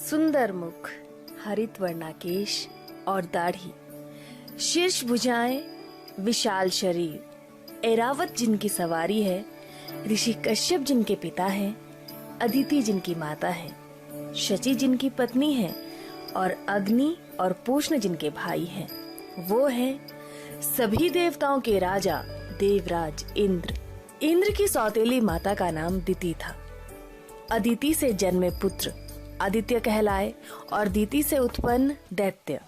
सुंदर मुख, हरित वर्णाकेश और दाढ़ी, शीर्ष भुजाएं, विशाल शरीर, ऐरावत जिनकी सवारी है, ऋषि कश्यप जिनके पिता हैं, अदिति जिनकी माता है, शची जिनकी पत्नी है और अग्नि और पूष्ण जिनके भाई हैं, वो है सभी देवताओं के राजा देवराज इंद्र। इंद्र की सौतेली माता का नाम दिति था। अदिति से जन्मे पुत्र आदित्य कहलाए और दिति से उत्पन्न दैत्य।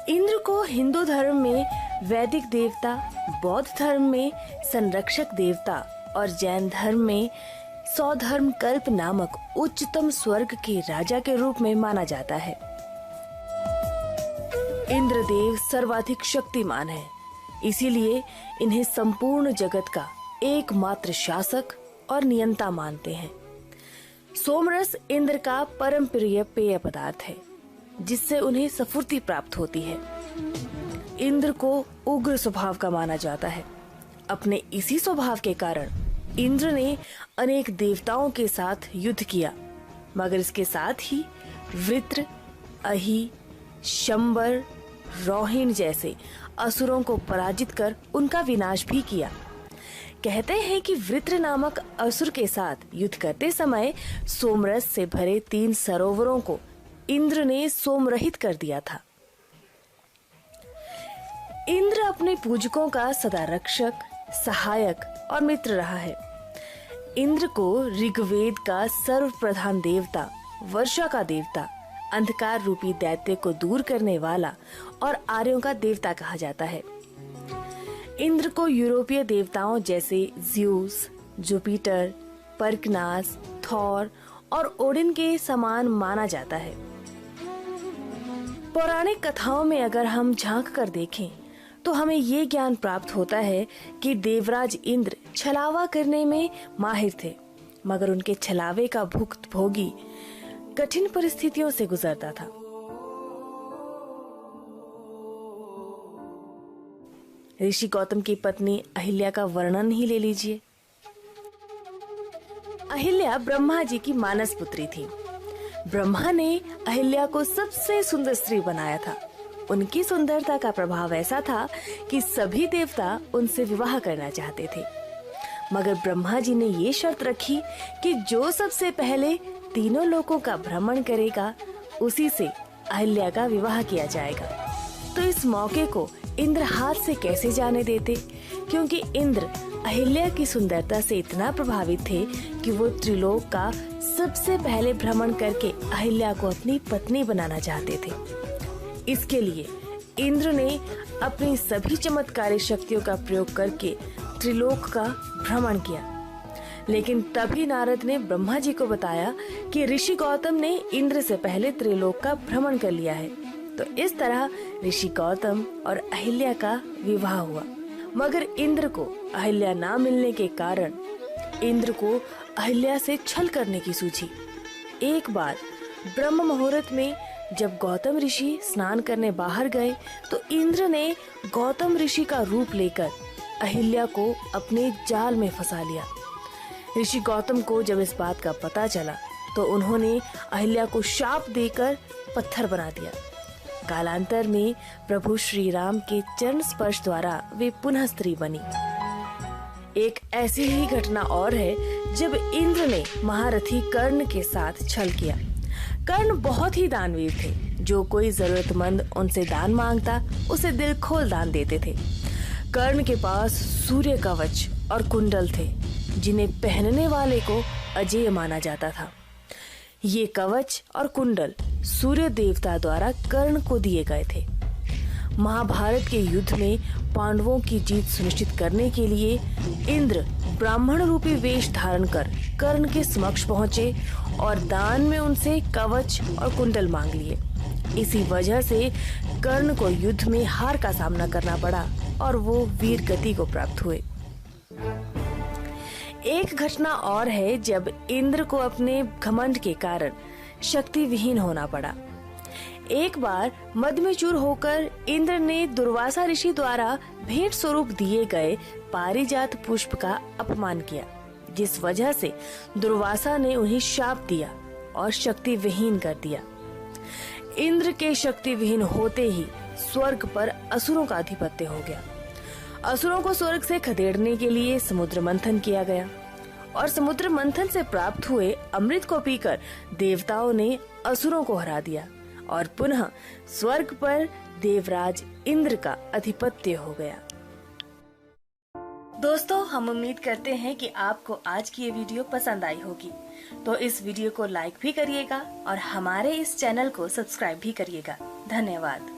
इंद्र को हिंदू धर्म में वैदिक देवता, बौद्ध धर्म में संरक्षक देवता और जैन धर्म में सौधर्म कल्प नामक उच्चतम स्वर्ग के राजा के रूप में माना जाता है। इंद्रदेव सर्वाधिक शक्तिमान है, इसीलिए इन्हें संपूर्ण जगत का एकमात्र शासक और नियंता मानते हैं। सोमरस इंद्र का परम प्रिय पेय पदार्थ है, जिससे उन्हें स्फूर्ति प्राप्त होती है। इंद्र को उग्र स्वभाव का माना जाता है। अपने इसी स्वभाव के कारण इंद्र ने अनेक देवताओं के साथ युद्ध किया, मगर इसके साथ ही वृत्र, अहि, शंबर, रोहिण जैसे असुरों को पराजित कर उनका विनाश भी किया। कहते हैं कि वृत्र नामक असुर के साथ युद्ध करते समय सोमरस से भरे 3 सरोवरों को इंद्र ने सोमरहित कर दिया था। इंद्र अपने पूजकों का सदा रक्षक, सहायक और मित्र रहा है। इंद्र को ऋग्वेद का सर्वप्रधान देवता, वर्षा का देवता, अंधकार रूपी दैत्य को दूर करने वाला और आर्यों का देवता कहा जाता है। इंद्र को यूरोपीय देवताओं जैसे ज़्यूस, जुपिटर, परकनास, थॉर और ओडिन के समान माना जाता है। पौराणिक कथाओं में अगर हम झांक कर देखें तो हमें ये ज्ञान प्राप्त होता है कि देवराज इंद्र छलावा करने में माहिर थे, मगर उनके छलावे का भुक्त भोगी कठिन परिस्थितियों से गुजरता था। ऋषि गौतम की पत्नी अहिल्या का वर्णन ही ले लीजिए। अहिल्या ब्रह्मा जी की मानस पुत्री थी। ब्रह्मा ने अहिल्या को सबसे सुंदर स्त्री बनाया था। उनकी सुंदरता का प्रभाव ऐसा था कि सभी देवता उनसे विवाह करना चाहते थे, मगर ब्रह्मा जी ने ये शर्त रखी कि जो सबसे पहले तीनों लोकों का भ्रमण करेगा उसी से अहिल्या का विवाह किया जाएगा। तो इस मौके को इंद्र हाथ से कैसे जाने देते, क्योंकि इंद्र अहिल्या की सुंदरता से इतना प्रभावित थे कि वो त्रिलोक का सबसे पहले भ्रमण करके अहिल्या को अपनी पत्नी बनाना चाहते थे। इसके लिए इंद्र ने अपनी सभी चमत्कारी शक्तियों का प्रयोग करके त्रिलोक का भ्रमण किया। लेकिन तभी नारद ने ब्रह्मा जी को बताया कि ऋषि गौतम ने इंद्र से पहले त्रिलोक का भ्रमण कर लिया है। तो इस तरह ऋषि गौतम और अहिल्या का विवाह हुआ, मगर इंद्र को अहिल्या ना मिलने के कारण इंद्र को अहिल्या से छल करने की सूझी। एक बार ब्रह्म मुहूर्त में जब गौतम ऋषि स्नान करने बाहर गए तो इंद्र ने गौतम ऋषि का रूप लेकर अहिल्या को अपने जाल में फंसा लिया। ऋषि गौतम को जब इस बात का पता चला तो उन्होंने अहिल्या को शाप देकर पत्थर बना दिया। कालांतर में प्रभु श्री राम के चरण स्पर्श द्वारा वे पुनः स्त्री बनी। एक ऐसी ही घटना और है जब इंद्र ने महारथी कर्ण के साथ छल किया। कर्ण बहुत ही दानवीर थे। जो कोई जरूरतमंद उनसे दान मांगता उसे दिल खोल दान देते थे। कर्ण के पास सूर्य कवच और कुंडल थे, जिन्हें पहनने वाले को अजेय माना जाता था। ये कवच और कुंडल सूर्य देवता द्वारा कर्ण को दिए गए थे। महाभारत के युद्ध में पांडवों की जीत सुनिश्चित करने के लिए इंद्र ब्राह्मण रूपी वेश धारण कर कर्ण के समक्ष पहुंचे और दान में उनसे कवच और कुंडल मांग लिए। इसी वजह से कर्ण को युद्ध में हार का सामना करना पड़ा और वो वीर गति को प्राप्त हुए। एक घटना और है जब इंद्र को अपने घमंड के कारण शक्ति विहीन होना पड़ा। एक बार मद में चूर होकर इंद्र ने दुर्वासा ऋषि द्वारा भेंट स्वरूप दिए गए पारिजात पुष्प का अपमान किया, जिस वजह से दुर्वासा ने उन्हें शाप दिया और शक्ति विहीन कर दिया। इंद्र के शक्ति विहीन होते ही स्वर्ग पर असुरों का आधिपत्य हो गया। असुरों को स्वर्ग से खदेड़ने के लिए समुद्र मंथन किया गया और समुद्र मंथन से प्राप्त हुए अमृत को पीकर देवताओं ने असुरों को हरा दिया और पुनः स्वर्ग पर देवराज इंद्र का आधिपत्य हो गया। दोस्तों, हम उम्मीद करते हैं कि आपको आज की ये वीडियो पसंद आई होगी, तो इस वीडियो को लाइक भी करिएगा और हमारे इस चैनल को सब्सक्राइब भी करिएगा। धन्यवाद।